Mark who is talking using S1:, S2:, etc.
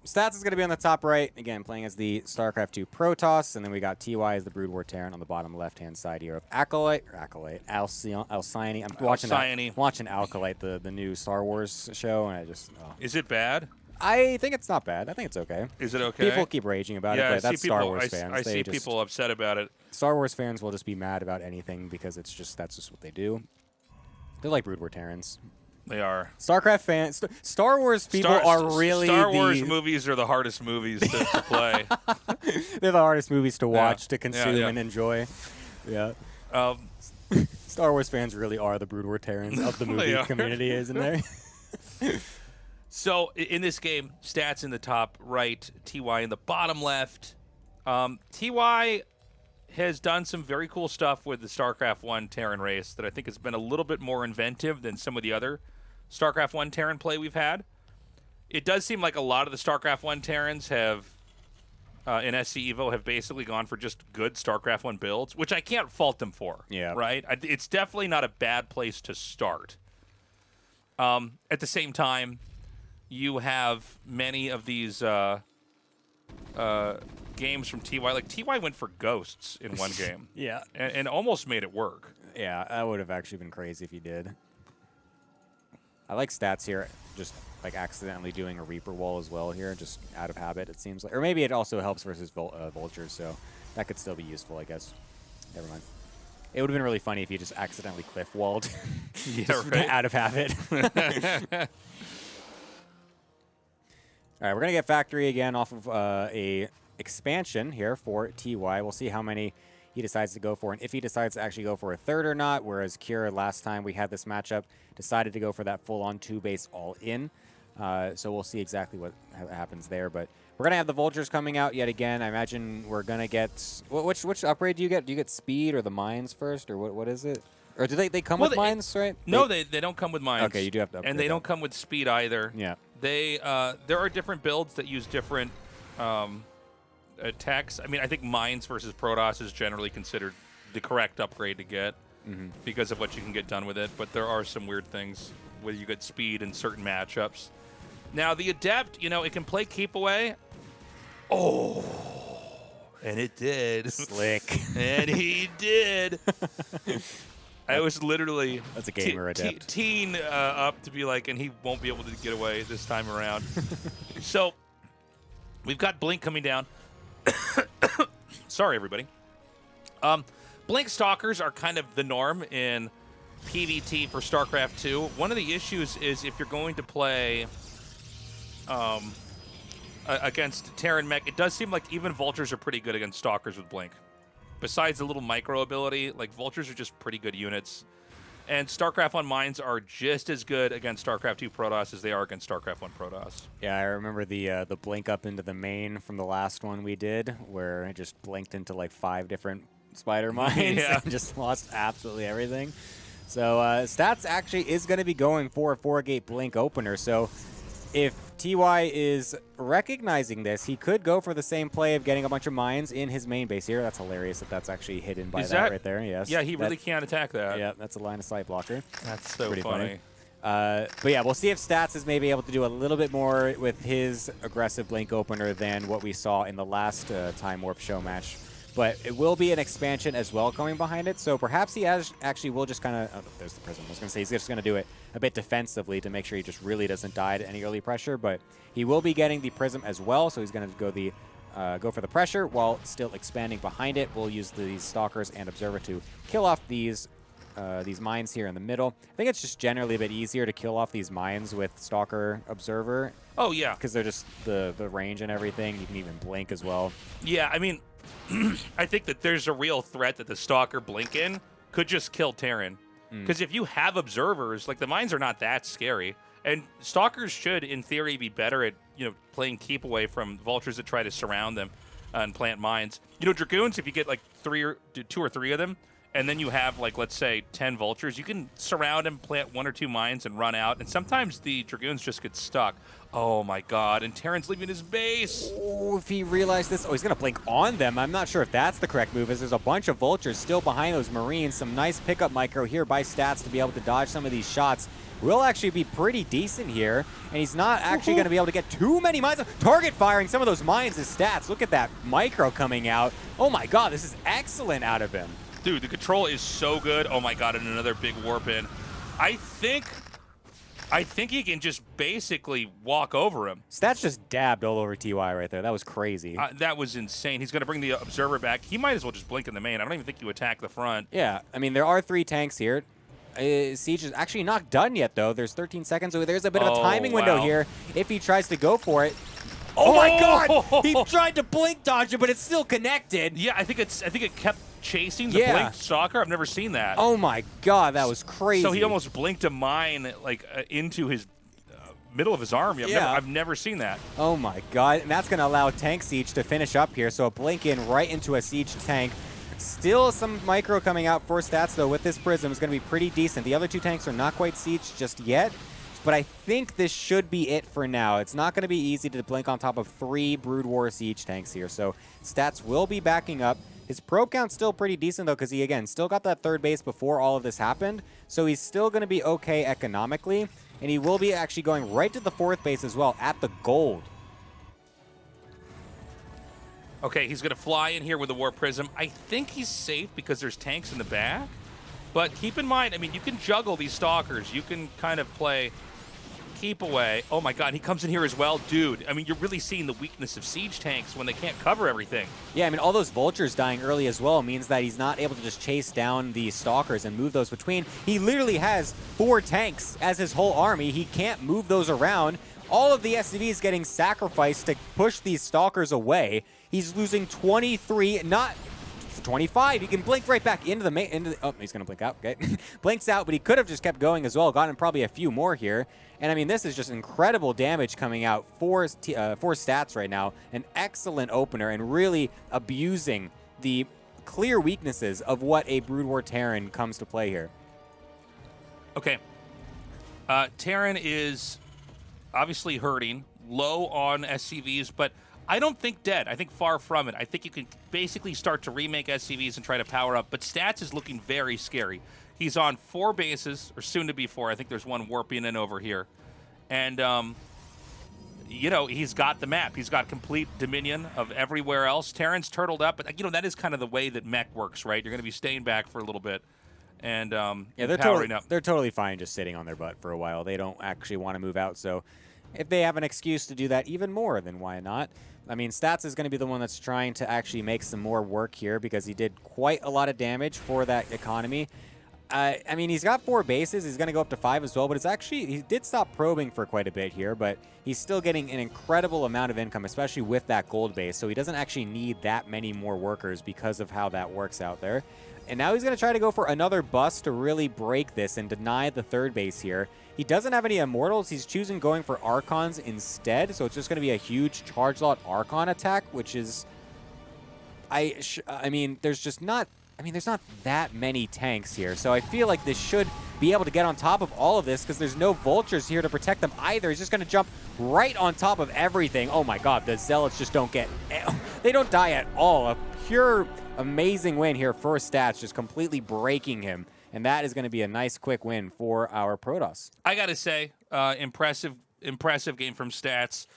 S1: Stats is going to be on the top right. Again, playing as the StarCraft 2 Protoss, and then we got TY as the Brood War Terran on the bottom left-hand side here of Alcyone. I'm watching Alcyone, the new Star Wars show, and I just... Oh.
S2: Is it bad?
S1: I think it's not bad. I think it's okay.
S2: Is it okay?
S1: People keep raging about it, but that's Star Wars fans.
S2: I see people upset about it.
S1: Star Wars fans will just be mad about anything because that's just what they do. They're like Brood War Terrans.
S2: They are.
S1: StarCraft fans, Star Wars people are really
S2: Star Wars movies are the hardest movies to play.
S1: They're the hardest movies to watch, to consume, and enjoy. Yeah. Star Wars fans really are the Brood War Terrans of the movie community, isn't there?
S2: So in this game, stats in the top right, TY in the bottom left. TY has done some very cool stuff with the StarCraft 1 Terran race that I think has been a little bit more inventive than some of the other StarCraft 1 Terran play we've had. It does seem like a lot of the StarCraft 1 Terrans have, in SC Evo, have basically gone for just good StarCraft 1 builds, which I can't fault them for.
S1: Yeah.
S2: Right? It's definitely not a bad place to start. At the same time, you have many of these games from TY. Like, TY went for ghosts in one game.
S1: Yeah.
S2: And almost made it work.
S1: Yeah, that would have actually been crazy if he did. I like stats here, just like accidentally doing a Reaper wall as well here, just out of habit, it seems like. Or maybe it also helps versus Vultures, so that could still be useful, I guess. Never mind. It would have been really funny if you just accidentally cliff walled out of habit. All right, we're going to get Factory again off of a expansion here for TY. We'll see how many he decides to go for, and if he decides to actually go for a third or not, whereas Cure, last time we had this matchup, decided to go for that full-on 2-base all-in. So we'll see exactly what happens there, but we're going to have the Vultures coming out yet again. I imagine we're going to get... Which upgrade do you get? Do you get Speed or the Mines first, or what is it? Or do they come with Mines, right?
S2: No, they don't come with Mines.
S1: Okay, you do have to upgrade
S2: and they don't come with Speed either.
S1: Yeah.
S2: They there are different builds that use different attacks. I mean, I think Mines versus Protoss is generally considered the correct upgrade to get because of what you can get done with it. But there are some weird things where you get speed in certain matchups. Now, the Adept, you know, it can play Keep Away. Oh, and it did.
S1: Slick.
S2: And he did. I was literally
S1: that's a gamer Adept.
S2: Teen up to be like, and he won't be able to get away this time around. So we've got Blink coming down. Sorry, everybody. Blink Stalkers are kind of the norm in PvT for StarCraft 2. One of the issues is if you're going to play against Terran mech, it does seem like even Vultures are pretty good against Stalkers with Blink. Besides the little micro ability, like Vultures are just pretty good units. And StarCraft 1 Mines are just as good against StarCraft 2 Protoss as they are against StarCraft 1 Protoss.
S1: Yeah, I remember the blink up into the main from the last one we did, where it just blinked into like 5 different spider mines and just lost absolutely everything. So Stats actually is going to be going for a 4-gate blink opener. So if TY is recognizing this, he could go for the same play of getting a bunch of mines in his main base here. That's hilarious that that's actually hidden by that right there. Yes.
S2: Yeah, he really can't attack that.
S1: Yeah, that's a line of sight blocker.
S2: That's so
S1: pretty
S2: funny.
S1: But yeah, we'll see if Stats is maybe able to do a little bit more with his aggressive blink opener than what we saw in the last Time Warp show match. But it will be an expansion as well coming behind it, so perhaps he actually will just kind of... Oh, there's the Prism. I was going to say he's just going to do it a bit defensively to make sure he just really doesn't die to any early pressure, but he will be getting the Prism as well, so he's going to go for the pressure while still expanding behind it. We'll use these Stalkers and Observer to kill off these mines here in the middle. I think it's just generally a bit easier to kill off these mines with Stalker Observer.
S2: Oh, yeah.
S1: Because they're just the range and everything. You can even blink as well.
S2: Yeah, I mean... I think that there's a real threat that the Stalker Blink-In could just kill Terran. Because if you have observers, like the mines are not that scary. And Stalkers should, in theory, be better at playing keep away from Vultures that try to surround them and plant mines. Dragoons, if you get like 2 or 3 of them, and then you have, like, let's say 10 vultures, you can surround them, plant 1 or 2 mines, and run out. And sometimes the Dragoons just get stuck. Oh, my God. And Terran's leaving his base.
S1: Oh, if he realized this, he's going to blink on them. I'm not sure if that's the correct move, as there's a bunch of vultures still behind those Marines. Some nice pickup micro here by Stats to be able to dodge some of these shots. Will actually be pretty decent here, and he's not actually going to be able to get too many mines. Target firing some of those mines as Stats. Look at that micro coming out. Oh my God, this is excellent out of him.
S2: Dude, the control is so good. Oh my God, and another big warp in. I think he can just basically walk over him.
S1: Stats just dabbed all over TY right there. That was crazy.
S2: That was insane. He's going to bring the Observer back. He might as well just blink in the main. I don't even think you attack the front.
S1: Yeah, I mean, there are 3 tanks here. Siege is actually not done yet, though. There's 13 seconds, so there's a bit of a timing window here if he tries to go for it. Oh my God! He tried to blink dodge it, but it's still connected.
S2: Yeah, I think it kept chasing the blink stalker. I've never seen that.
S1: Oh my God, that was crazy.
S2: So he almost blinked a mine like into his middle of his army. I've never seen that.
S1: Oh my God, and that's going to allow Tank Siege to finish up here. So a blink in right into a Siege tank. Still some micro coming out for Stats, though, with this Prism is going to be pretty decent. The other 2 tanks are not quite Siege just yet, but I think this should be it for now. It's not going to be easy to blink on top of 3 Brood War Siege tanks here, so Stats will be backing up. His probe count's still pretty decent, though, because he, again, still got that 3rd base before all of this happened, so he's still going to be okay economically, and he will be actually going right to the 4th base as well at the gold.
S2: Okay, he's going to fly in here with a War Prism. I think he's safe because there's tanks in the back. But keep in mind, I mean, you can juggle these Stalkers. You can kind of play keep away. Oh, my God, he comes in here as well. Dude, I mean, you're really seeing the weakness of Siege tanks when they can't cover everything.
S1: Yeah, I mean, all those Vultures dying early as well means that he's not able to just chase down the Stalkers and move those between. He literally has 4 tanks as his whole army. He can't move those around. All of the SCVs getting sacrificed to push these Stalkers away. He's losing 23, not 25. He can blink right back into the main. Oh, he's going to blink out. Okay. Blinks out, but he could have just kept going as well. Gotten probably a few more here. And I mean, this is just incredible damage coming out for Stats right now. An excellent opener and really abusing the clear weaknesses of what a Brood War Terran comes to play here.
S2: Okay. Terran is obviously hurting, low on SCVs, but I don't think dead. I think far from it. I think you can basically start to remake SCVs and try to power up, but Stats is looking very scary. He's on 4 bases, or soon to be 4. I think there's 1 warping in over here. And, you know, he's got the map. He's got complete dominion of everywhere else. Terran's turtled up, but, you know, that is kind of the way that mech works, right? You're going to be staying back for a little bit. And
S1: yeah, they're totally fine just sitting on their butt for a while. They don't actually want to move out, so if they have an excuse to do that even more, then why not? I mean, Stats is going to be the one that's trying to actually make some more work here because he did quite a lot of damage for that economy. I mean, he's got 4 bases. He's going to go up to 5 as well, but it's actually, he did stop probing for quite a bit here, but he's still getting an incredible amount of income, especially with that gold base, so he doesn't actually need that many more workers because of how that works out there. And now he's going to try to go for another bust to really break this and deny the 3rd base here. He doesn't have any Immortals. He's choosing going for Archons instead, so it's just going to be a huge Charge Lot Archon attack, which is... I mean, there's just not... I mean, there's not that many tanks here, so I feel like this should be able to get on top of all of this because there's no Vultures here to protect them either. He's just going to jump right on top of everything. Oh my God, the Zealots just don't get... They don't die at all. A pure amazing win here for Stats, just completely breaking him. And that is going to be a nice quick win for our Protoss.
S2: I got to say, impressive game from Stats.